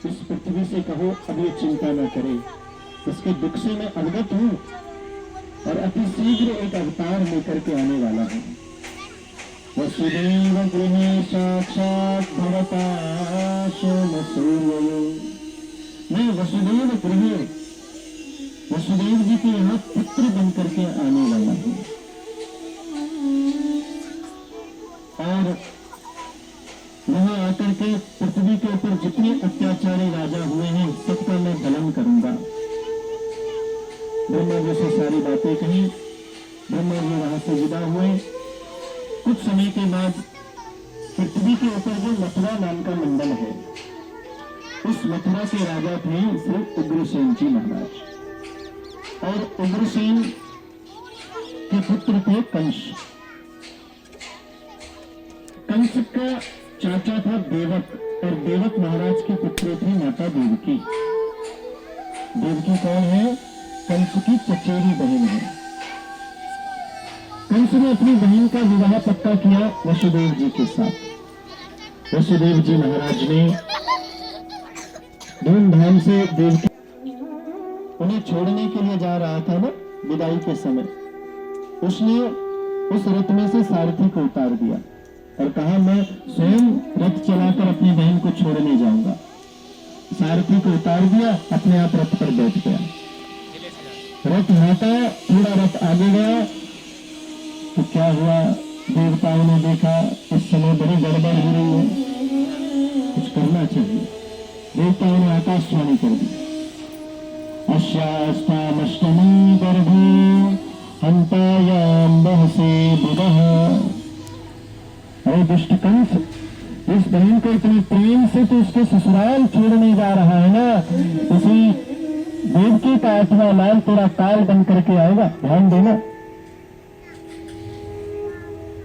इस पृथ्वी से कहो अब ये चिंता न करे, इसके दुख से मैं अवगत हूं और अति शीघ्र एक अवतार लेकर के आने वाला हूं। वसुदेव गृहे साक्षात् भवता सोमसूर्यो, मैं वसुदेव गृहे वसुदेव जी के यहाँ पुत्र बन करके आने वाला हूं और वहां आकर के पृथ्वी के ऊपर जितने अत्याचारी राजा हुए हैं सबका मैं दलन करूंगा। ब्रह्मा जी से सारी बातें कही, ब्रह्मा जी वहां से विदा हुए। कुछ समय के बाद पृथ्वी के ऊपर जो मथुरा नाम का मंडल है, उस मथुरा के राजा थे श्री उग्रसेन जी महाराज, और उग्रसेन के पुत्र थे कंस। कंस का चाचा था देवक, और देवक महाराज के पुत्र थे माता देवकी। देवकी कौन है? कंस की चचेरी बहन है। कंस ने अपनी बहन का विवाह पक्का किया वसुदेव जी के साथ। वसुदेव जी महाराज ने धूमधाम से देवकी उन्हें छोड़ने के लिए जा रहा था ना, विदाई के समय उसने उस रथ में से सारथी को उतार दिया और कहा मैं स्वयं रथ चलाकर अपनी बहन को छोड़ने जाऊंगा। सारथी को उतार दिया, अपने आप रथ पर बैठ गया। रथ हाथा, थोड़ा रथ आगे गया तो क्या हुआ, देवताओं ने देखा इस समय बड़ी गड़बड़ हो रही है, कुछ करना चाहिए। देवताओं ने आकाशवाणी कर दी, अश्यास्तामष्टमी गर्भो हंतायाम बहसे बुधः। अरे दुष्ट कंस, इस बहन को इतने प्रेम से तो उसके ससुराल छोड़ने जा रहा है ना, इसी देवकी का 8वां लाल तेरा काल बन करके आएगा, ध्यान देना।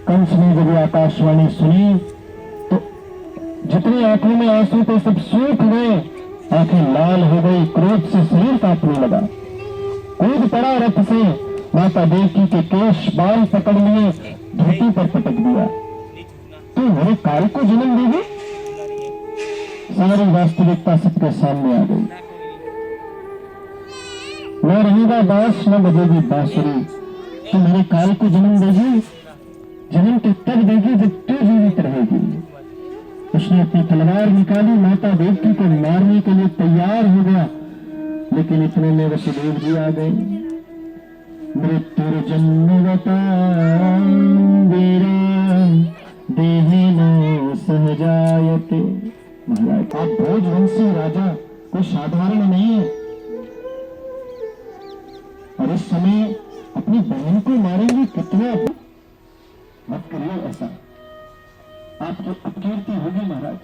कंस ने जब आकाशवाणी सुनी तो जितनी आंखों में आंसू थे सब सूख गए, आंखें लाल हो गई, क्रोध से शरीर कांपने लगा। कूद पड़ा रथ से, माता देवकी के केश बाल पकड़ लिए, धरती पर पटक दिया। तू मेरे काल को जन्म देगी? सारी वास्तविकता सबके सामने आ गई। न रहेगा बांस न बजेगी बांसुरी, तू मेरे काल को जन्म देगी? जन्म तो तब देगी जब तू जीवित रहेगी। उसने अपनी तलवार निकाली, माता देवकी को मारने के लिए तैयार हो गया, लेकिन इतने में वसुदेव जी आ गए। मृत्युर्जन्मवता वीरा देहेनो सहजायते। महाराज आप भोजवंशी राजा, कोई साधारण नहीं है, और इस समय अपनी बहन को मारेंगे, कितना मत करिए ऐसा, आपकी अपकीर्ति होगी महाराज।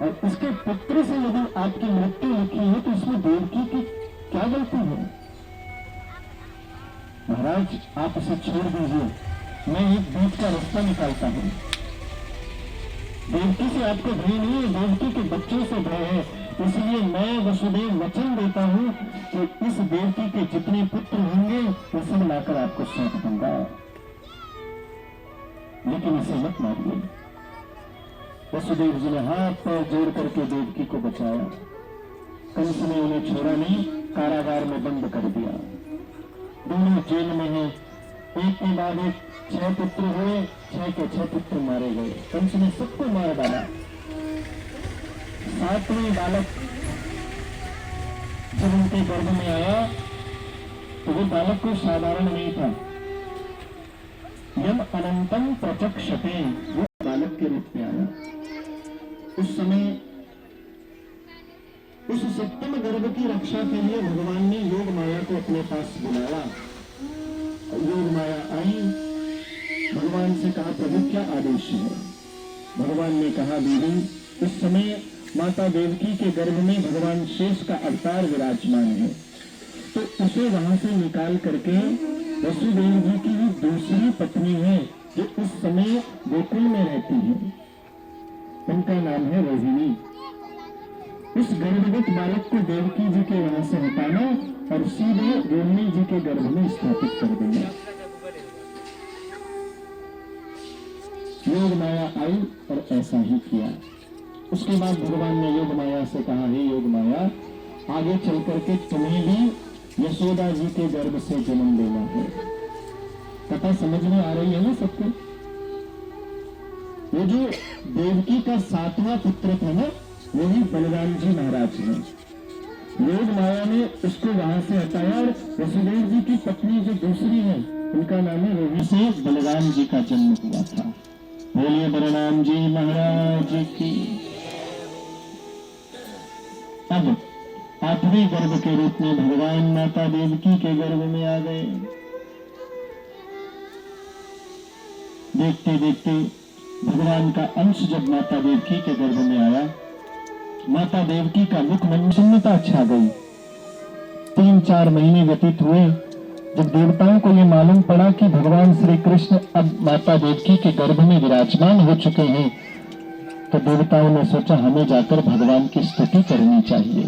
और उसके पुत्र से यदि आपकी मृत्यु लिखी है तो इसमें देवकी की क्या गलती है? महाराज आप उसे छोड़ दीजिए, मैं एक बीच का रास्ता निकालता हूं। देवकी से आपको भय नहीं है, देवकी के बच्चों से भय है, इसलिए मैं वसुदेव वचन देता हूं कि इस देवकी के जितने पुत्र होंगे वो सब लाकर आपको सौंप दूंगा, लेकिन इसे मत मारिए। वसुदेव जी ने हाथ पैर जोड़ करके देवकी को बचाया। कंस ने उन्हें छोड़ा नहीं, कारागार में बंद कर दिया। दोनों जेल में हैं, एक के बाद एक 6 पुत्र हुए, 6 के 6 पुत्र मारे गए। कंस ने सबको मार डाला। 7वें बालक जब उनके गर्भ में आया तो वो बालक कोई साधारण नहीं था। यम अनंतम प्रचक्षते, वो बालक के रूप में आया। उस समय उस 7वें गर्भ की रक्षा के लिए भगवान ने योग माया को अपने पास बुलाया। योग माया आई, भगवान से कहा प्रभु क्या आदेश है? भगवान ने कहा देवी, उस समय माता देवकी के गर्भ में भगवान शेष का अवतार विराजमान है, तो उसे वहां से निकाल करके वसुदेव जी की दूसरी पत्नी है जो उस समय गोकुल में रहती है, उनका नाम है रोहिणी। उस गर्भवत बालक को देवकी जी के वहां से हटाना और सीधे रोहिणी जी के गर्भ में स्थापित कर देना। योग माया आई और ऐसा ही किया। उसके बाद भगवान ने योग माया से कहा, हे योग माया, आगे चल करके तुम्हें भी यशोदा जी के गर्भ से जन्म लेना है। कथा समझ में आ रही है ना सबको? वो जो देवकी का 7वां पुत्र था ना, वही बलराम जी महाराज हैं। योग माया ने उसको वहां से हटाया और वसुदेव जी की पत्नी जो दूसरी है, उनका नाम है रोहिणी, से बलराम जी का जन्म हुआ था। बोलिए बलराम जी महाराज की। अब 8वें गर्भ के रूप में भगवान माता देवकी के गर्भ में आ गए। देखते देखते भगवान का अंश जब माता देवकी के गर्भ में आया, माता देवकी का मुख में प्रसन्नता छा गई। 3-4 महीने व्यतीत हुए। जब देवताओं को यह मालूम पड़ा कि भगवान श्री कृष्ण अब माता देवकी के गर्भ में विराजमान हो चुके हैं, तो देवताओं ने सोचा हमें जाकर भगवान की स्तुति करनी चाहिए।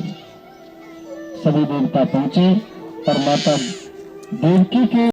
सभी देवता पहुंचे और माता देवकी के